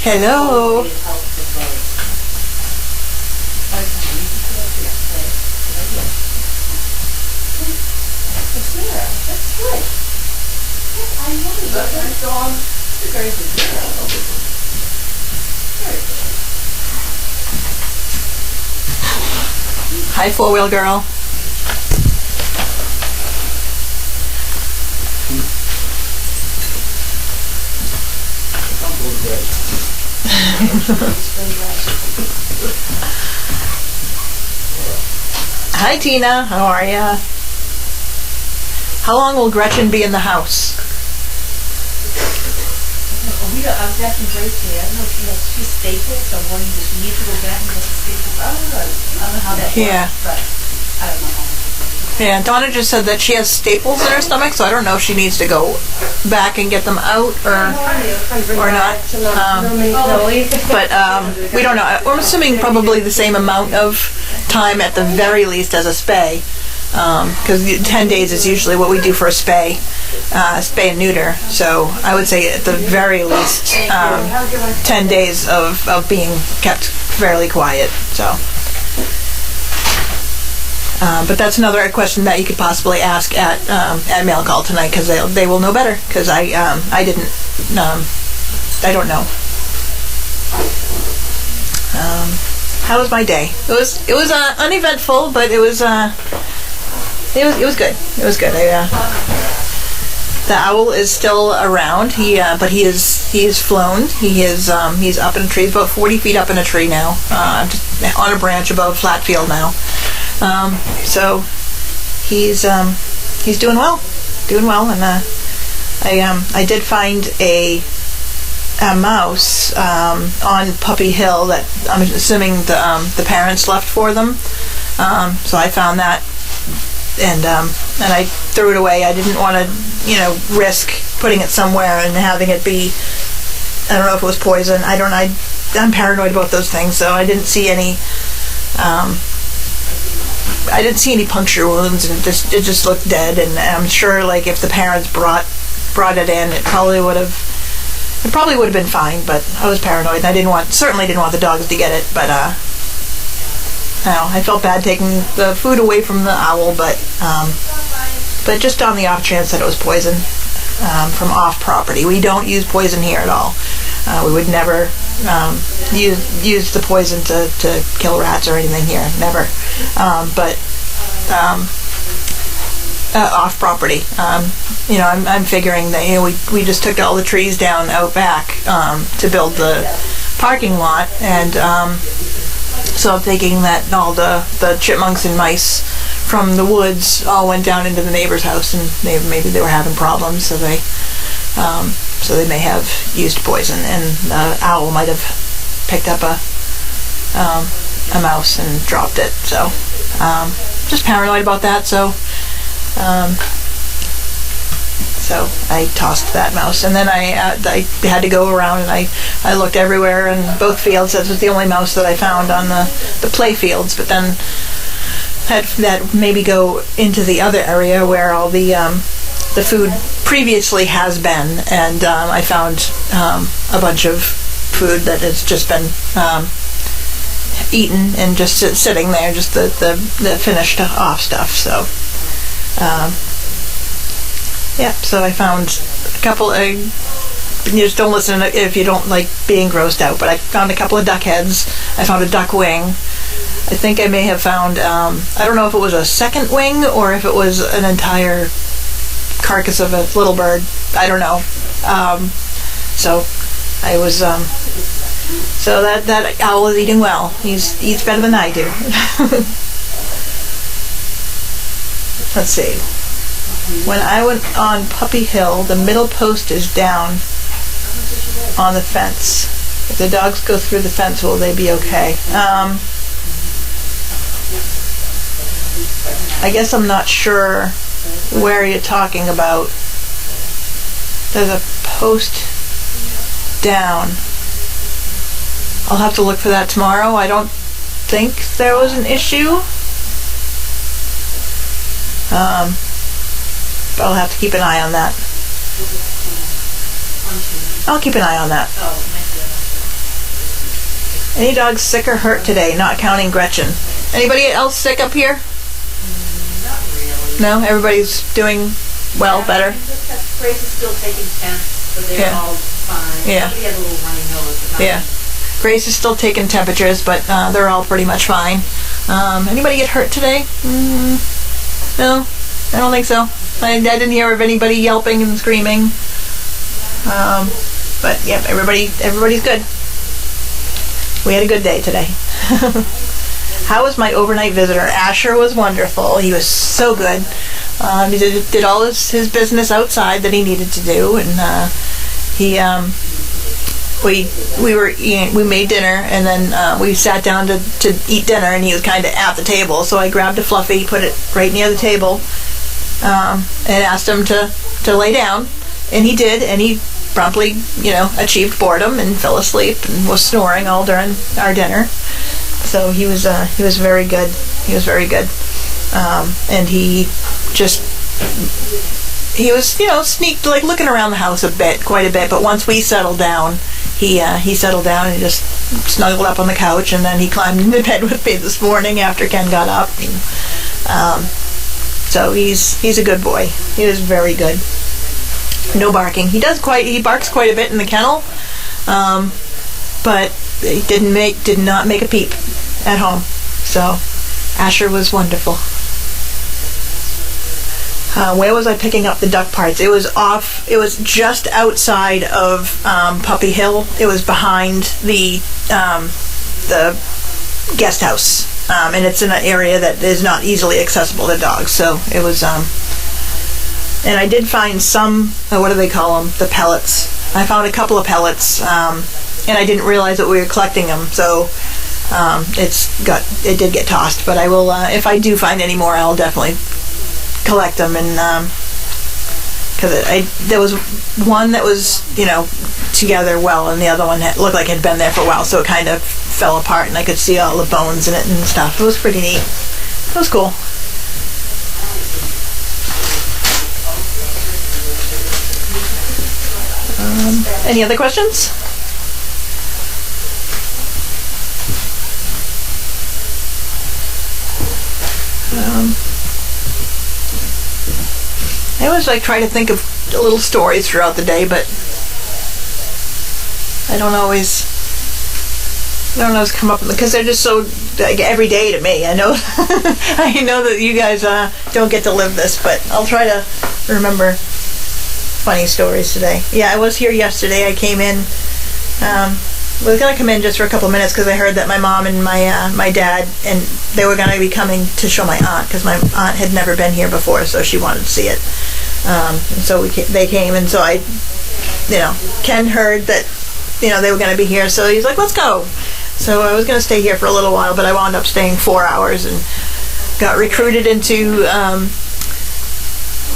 Hello. Hi, four-wheel girl. Hi, Tina. How are ya? How long will Gretchen be in the house? I was asking Grace today. I don't know if she's staples or one that she needs to go back and get the staples. I don't know how that works, but I don't know. Yeah, Donna just said that she has staples in her stomach, so I don't know if she needs to go back and get them out or not. But we don't know. I'm assuming probably the same amount of time at the very least as a spay, because 10 days is usually what we do for a spay and neuter. So I would say at the very least 10 days of being kept fairly quiet. So. But that's another question that you could possibly ask at mail call tonight, because they will know better, because I didn't I don't know. How was my day? It was uneventful, but it was good. It was good. The owl is still around. He is flown. He's up in a tree. He's about 40 feet up in a tree now, just on a branch above flat field now. So he's doing well, and I did find a mouse on Puppy Hill that I'm assuming the parents left for them. So I found that, and I threw it away. I didn't want to risk putting it somewhere and having it be, I don't know if it was poison. I'm paranoid about those things, so I didn't see any. I didn't see any puncture wounds, and it just looked dead. And I'm sure, like, if the parents brought it in, it probably would have been fine. But I was paranoid, and I certainly didn't want the dogs to get it. But I felt bad taking the food away from the owl, but just on the off chance that it was poison from off property. We don't use poison here at all. We would never use the poison to kill rats or anything here. Never. But off property. I'm figuring that we just took all the trees down out back to build the parking lot, and so I'm thinking that all the chipmunks and mice from the woods all went down into the neighbor's house, and maybe they were having problems, so they may have used poison, and the owl might have picked up a mouse and dropped it. So just paranoid about that. So I tossed that mouse, and then I had to go around, and I looked everywhere in both fields. That was the only mouse that I found on the play fields, but then that maybe go into the other area where all the food previously has been, and I found a bunch of food that has just been eaten and just sitting there, just the finished off stuff. So so I found a couple of, you just don't listen if you don't like being grossed out, but I found a couple of duck heads. I found a duck wing. I think I may have found, I don't know if it was a second wing or if it was an entire carcass of a little bird. I don't know. So I was, so that owl is eating well. He eats better than I do. Let's see. When I went on Puppy Hill, the middle post is down on the fence. If the dogs go through the fence, will they be okay? I guess I'm not sure where you're talking about. There's a post down. I'll have to look for that tomorrow. I don't think there was an issue. But I'll have to keep an eye on that. I'll keep an eye on that. Any dogs sick or hurt today, not counting Gretchen? Anybody else sick up here? Not really. No? Everybody's doing well, better? Grace is still taking temps, but they're all fine. Yeah. Somebody has a little runny nose. But Yeah. Grace is still taking temperatures, but they're all pretty much fine. Anybody get hurt today? No, I don't think so. I didn't hear of anybody yelping and screaming. But yep, everybody's good. We had a good day today. How was my overnight visitor? Asher was wonderful. He was so good. He did all his business outside that he needed to do, and we made dinner, and then we sat down to eat dinner, and he was kind of at the table. So I grabbed a fluffy, put it right near the table, and asked him to lay down, and he did, and he promptly, achieved boredom and fell asleep and was snoring all during our dinner. So he was very good. He was very good, and he was sneaked, like looking around the house quite a bit. But once we settled down, he settled down and just snuggled up on the couch, and then he climbed into bed with me this morning after Ken got up. And, so he's a good boy. He was very good. No barking. He barks quite a bit in the kennel, but he did not make a peep at home. So Asher was wonderful. Where was I picking up the duck parts? It was just outside of Puppy Hill. It was behind the guest house, and it's in an area that is not easily accessible to dogs. So it was, and I did find some, what do they call them? The pellets. I found a couple of pellets, and I didn't realize that we were collecting them. So it did get tossed. But I will, if I do find any more, I'll definitely collect them. And because there was one that was together well, and the other one looked like it had been there for a while, so it kind of fell apart, and I could see all the bones in it and stuff. It was pretty neat. It was cool. Any other questions? I always try to think of little stories throughout the day, but I don't always come up with, because they're just so every day to me. I know I know that you guys don't get to live this, but I'll try to remember funny stories today. Yeah, I was here yesterday. I came in. I was going to come in just for a couple of minutes because I heard that my mom and my dad, and they were going to be coming to show my aunt, because my aunt had never been here before, so she wanted to see it. And so they came, and so Ken heard that they were going to be here, so he's like, let's go. So I was going to stay here for a little while, but I wound up staying 4 hours and got recruited into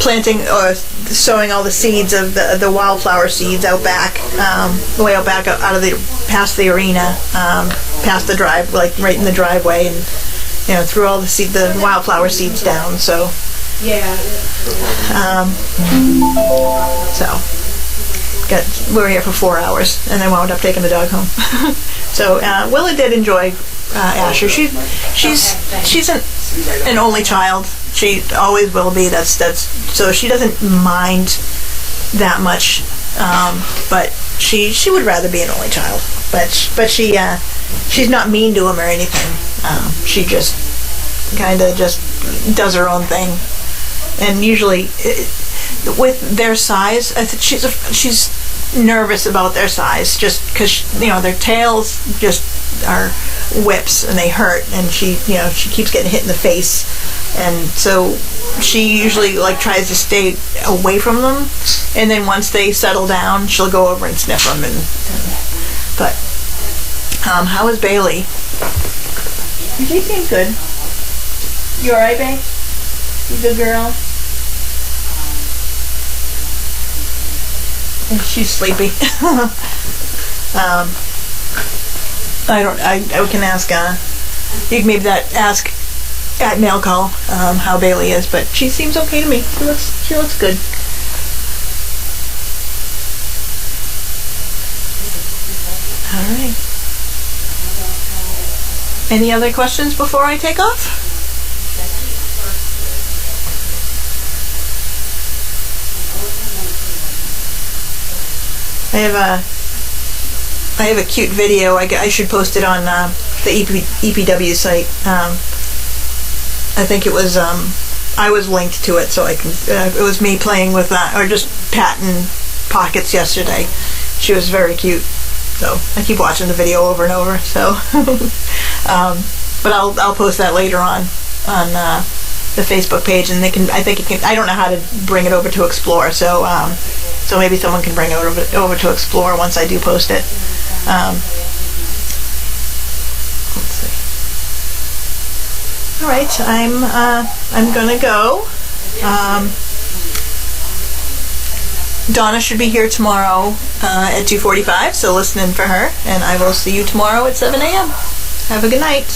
planting or sowing all the seeds of the wildflower seeds out back, way out back, past the arena, past the drive, like right in the driveway, and threw all the wildflower seeds down. So we were here for 4 hours, and I wound up taking the dog home. So Willa did enjoy Asher. She's an only child. She always will be. So she doesn't mind that much. But she would rather be an only child. But she's not mean to him or anything. She just kind of just does her own thing. And usually, with their size, I think she's nervous about their size, just because their tails just are whips and they hurt, and she keeps getting hit in the face, and so she usually tries to stay away from them, and then once they settle down, she'll go over and sniff them. But how is Bailey? She seems good. You alright, babe? You good girl? She's sleepy. I can ask. You can maybe ask at mail call how Bailey is, but she seems okay to me. She looks good. All right. Any other questions before I take off? I have a cute video. I should post it on the EPW site. I think it was I was linked to it, so I can. It was me playing with or just patting pockets yesterday. She was very cute. So I keep watching the video over and over. So, but I'll post that later on the Facebook page, and they can. I think it can. I don't know how to bring it over to Explore, so so maybe someone can bring it over to Explore once I do post it. Let's see. All right, I'm gonna go. Donna should be here tomorrow at 2:45, so listen in for her, and I will see you tomorrow at 7 a.m. Have a good night.